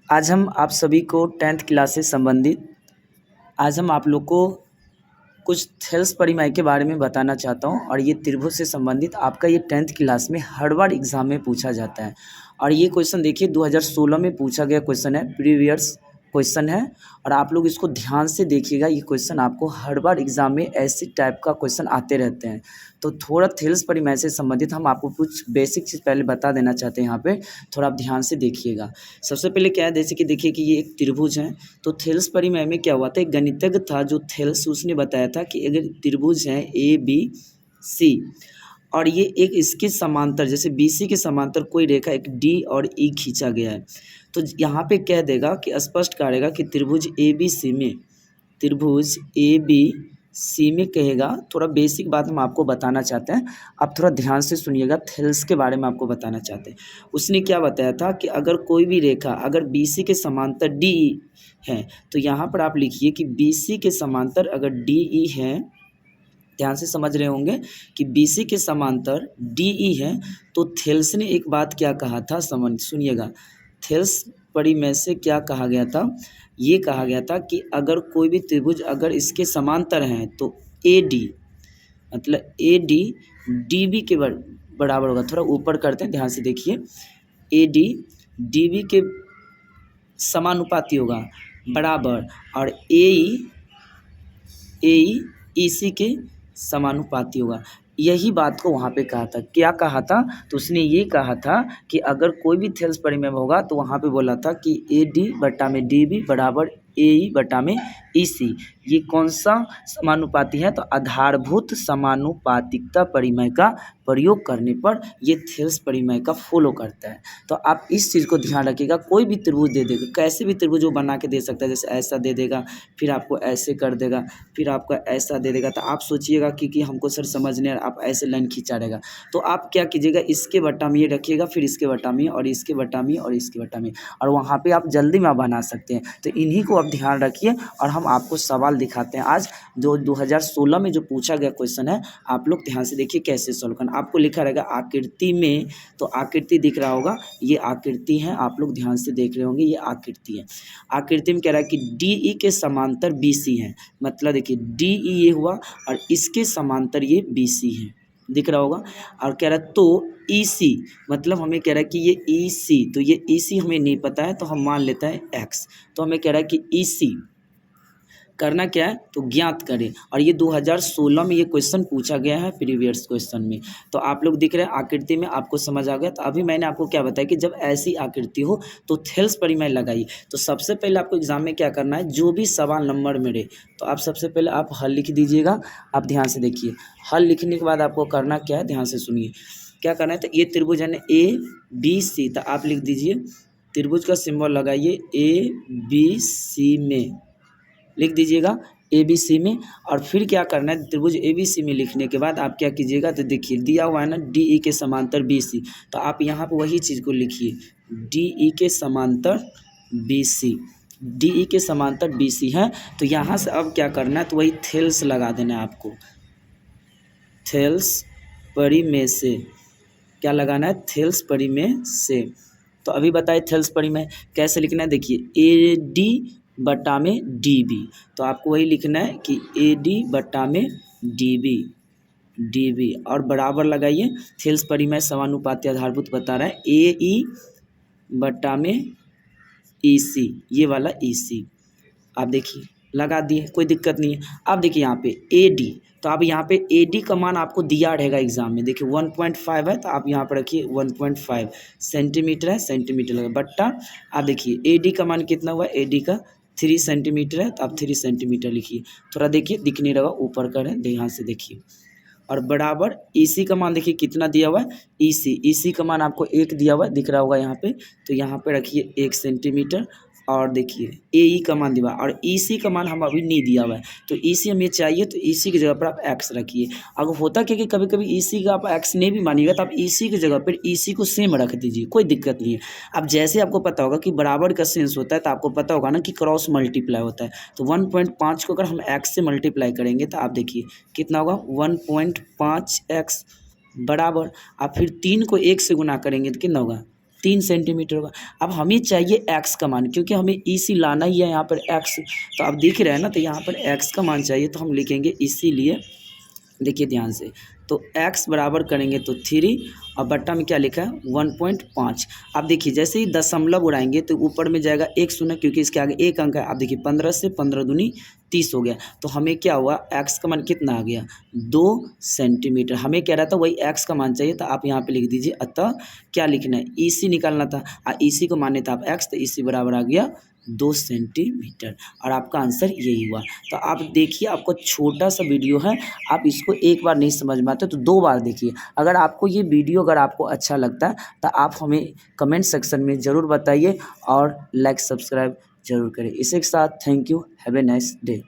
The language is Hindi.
आज हम आप सभी को 10th क्लास से संबंधित आज हम आप लोग को कुछ थेल्स परिमेय के बारे में बताना चाहता हूं और ये त्रिभुज से संबंधित आपका ये 10th क्लास में हर बार एग्जाम में पूछा जाता है। और ये क्वेश्चन देखिए 2016 में पूछा गया क्वेश्चन है, प्रीवियस क्वेश्चन है और आप लोग इसको ध्यान से देखिएगा। ये क्वेश्चन आपको हर बार एग्जाम में ऐसे टाइप का क्वेश्चन आते रहते हैं। तो थोड़ा थेल्स परिमेय से संबंधित हम आपको कुछ बेसिक चीज़ पहले बता देना चाहते हैं। यहाँ पे थोड़ा आप ध्यान से देखिएगा। सबसे पहले क्या है, जैसे कि देखिए कि ये एक त्रिभुज है। तो थेल्स परिमेय में क्या हुआ था, एक गणितज्ञ था जो थेल्स, उसने बताया था कि अगर त्रिभुज है ए बी सी और ये एक इसके समांतर, जैसे बी सी के समांतर कोई रेखा एक डी और ई खींचा गया है, तो यहाँ पे कह देगा कि स्पष्ट करेगा कि त्रिभुज ए बी सी में कहेगा। थोड़ा बेसिक बात हम आपको बताना चाहते हैं, आप थोड़ा ध्यान से सुनिएगा। थेल्स के बारे में आपको बताना चाहते हैं। उसने क्या बताया था कि अगर कोई भी रेखा अगर बी सी के समांतर डी ई है, तो यहाँ पर आप लिखिए कि बी सी के समांतर अगर डी ई है, ध्यान से समझ रहे होंगे कि BC के समांतर DE है। तो थेल्स ने एक बात क्या कहा था, समझ सुनिएगा। थेल्स परिमेय से क्या कहा गया था, ये कहा गया था कि अगर कोई भी त्रिभुज अगर इसके समांतर हैं तो AD मतलब AD DB के बराबर होगा। थोड़ा ऊपर करते हैं, ध्यान से देखिए। AD DB के समानुपाती होगा बराबर, और AE EC के समानुपाती होगा। यही बात को वहाँ पे कहा था। क्या कहा था, तो उसने ये कहा था कि अगर कोई भी थेल्स परिमेय होगा तो वहाँ पे बोला था कि AD बटा में DB बराबर AE बटा में EC। ये कौन सा समानुपाती है, तो आधारभूत समानुपातिकता परिमेय का प्रयोग करने पर ये थेल्स परिमेय का फॉलो करता है। तो आप इस चीज़ को ध्यान रखिएगा। कोई भी त्रिभुज दे देगा, कैसे भी त्रिभुज वो बना के दे सकता है। जैसे ऐसा दे देगा, फिर आपको ऐसे कर देगा, फिर आपको ऐसा दे देगा, तो आप सोचिएगा कि हमको सर समझ नहीं आ रहा, आप ऐसे लाइन खींचा रहेगा। तो आप क्या कीजिएगा, इसके बटा में ये रखिएगा, फिर इसके बटा में और इसके बटा में और इसके बटा में, और वहाँ पे आप जल्दी में बना सकते हैं। तो इन्हीं को आप ध्यान रखिए और हम आपको सवाल दिखाते हैं आज जो 2016 में जो पूछा गया क्वेश्चन है। आप लोग ध्यान से देखिए कैसे सॉल्व करना। आपको लिखा रहेगा आकृति में, तो आकृति दिख रहा होगा, ये आकृति है, आप लोग ध्यान से देख रहे होंगे, ये आकृति है। आकृति में कह रहा है कि DE के समांतर BC है, मतलब देखिए DE ये हुआ और इसके समांतर ये BC है, दिख रहा होगा। और कह रहा है तो EC, मतलब हमें कह रहा है कि ये EC, तो ये EC हमें नहीं पता है तो हम मान लेते हैं X। तो हमें कह रहा है कि EC करना क्या है, तो ज्ञात करें। और ये 2016 में ये क्वेश्चन पूछा गया है प्रीवियस क्वेश्चन में। तो आप लोग दिख रहे हैं आकृति में, आपको समझ आ गया। तो अभी मैंने आपको क्या बताया कि जब ऐसी आकृति हो तो थेल्स परिमेय लगाइए। तो सबसे पहले आपको एग्जाम में क्या करना है, जो भी सवाल नंबर मिले तो आप सबसे पहले आप हल लिख दीजिएगा। आप ध्यान से देखिए, हल लिखने के बाद आपको करना क्या है, ध्यान से सुनिए क्या करना है। तो ये त्रिभुज है ABC, तो आप लिख दीजिए, त्रिभुज का सिंबल लगाइए ABC में, लिख दीजिएगा ABC में। और फिर क्या करना है, त्रिभुज ABC में लिखने के बाद आप क्या कीजिएगा, तो देखिए दिया हुआ है ना DE के समांतर BC, तो आप यहाँ पर वही चीज़ को लिखिए, DE के समांतर BC, DE के समांतर BC है। तो यहाँ से अब क्या करना है, तो वही थेल्स लगा देना है आपको। थेल्स परिमेय से क्या लगाना है, थेल्स परिमेय से। तो अभी बताए थेल्स परिमेय कैसे लिखना है, देखिए AD बटा में DB, तो आपको वही लिखना है कि AD बटा में DB और बराबर लगाइए। थेल्स परिमेय समानुपाती आधारभूत बता रहा है AE बटा में EC, ये वाला EC आप देखिए लगा दिए, कोई दिक्कत नहीं है। अब देखिए यहाँ पे AD, तो आप यहाँ पे AD का मान आपको दिया रहेगा एग्जाम में, देखिए 1.5 है, तो आप यहाँ पर रखिए 1.5 सेंटीमीटर है, सेंटीमीटर लगा बट्टा। आप देखिए AD का मान कितना हुआ, AD का 3 सेंटीमीटर है, तो आप 3 सेंटीमीटर लिखिए। थोड़ा देखिए दिख नहीं रहा, ऊपर करें, ध्यान से देखिए। और बराबर EC का मान देखिए कितना दिया हुआ है, EC का मान आपको 1 दिया हुआ है, दिख रहा होगा यहाँ पे, तो यहाँ पे रखिए 1 सेंटीमीटर। और देखिए AE का मान दिया और EC का मान हम अभी नहीं दिया हुआ है, तो EC हमें चाहिए, तो EC की जगह पर आप X रखिए। अगर होता क्या कि कभी कभी EC का आप X नहीं भी मानिएगा, तो आप EC की जगह पर EC को सेम रख दीजिए, कोई दिक्कत नहीं है। अब जैसे आपको पता होगा कि बराबर का सेंस होता है, तो आपको पता होगा ना कि क्रॉस मल्टीप्लाई होता है। तो 1.5 को अगर हम X से मल्टीप्लाई करेंगे तो आप देखिए कितना होगा, 1.5X बराबर। आप फिर 3 को 1 से गुना करेंगे तो कितना होगा, 3 सेंटीमीटर होगा। अब हमें चाहिए एक्स का मान, क्योंकि हमें इसी लाना ही है यहाँ पर एक्स, तो आप देख रहे हैं ना, तो यहाँ पर एक्स का मान चाहिए, तो हम लिखेंगे इसीलिए, देखिए ध्यान से, तो x बराबर करेंगे तो 3 और बट्टा में क्या लिखा है 1.5। आप देखिए जैसे ही दशमलव उड़ाएंगे तो ऊपर में जाएगा एक शून्य, क्योंकि इसके आगे एक अंक है। आप देखिए 15 से 15 दूनी 30 हो गया, तो हमें क्या हुआ, x का मान कितना आ गया 2 सेंटीमीटर। हमें कह रहा था वही x का मान चाहिए, तो आप यहाँ पे लिख दीजिए। अतः क्या लिखना है, EC निकालना था, EC को माने था आप x, तो EC बराबर आ गया 2 सेंटीमीटर, और आपका आंसर यही हुआ। तो आप देखिए, आपको छोटा सा वीडियो है, आप इसको एक बार नहीं समझ में आते तो 2 बार देखिए। अगर आपको ये वीडियो अगर आपको अच्छा लगता है तो आप हमें कमेंट सेक्शन में ज़रूर बताइए और लाइक सब्सक्राइब ज़रूर करें। इसी के साथ thank you, have a nice day.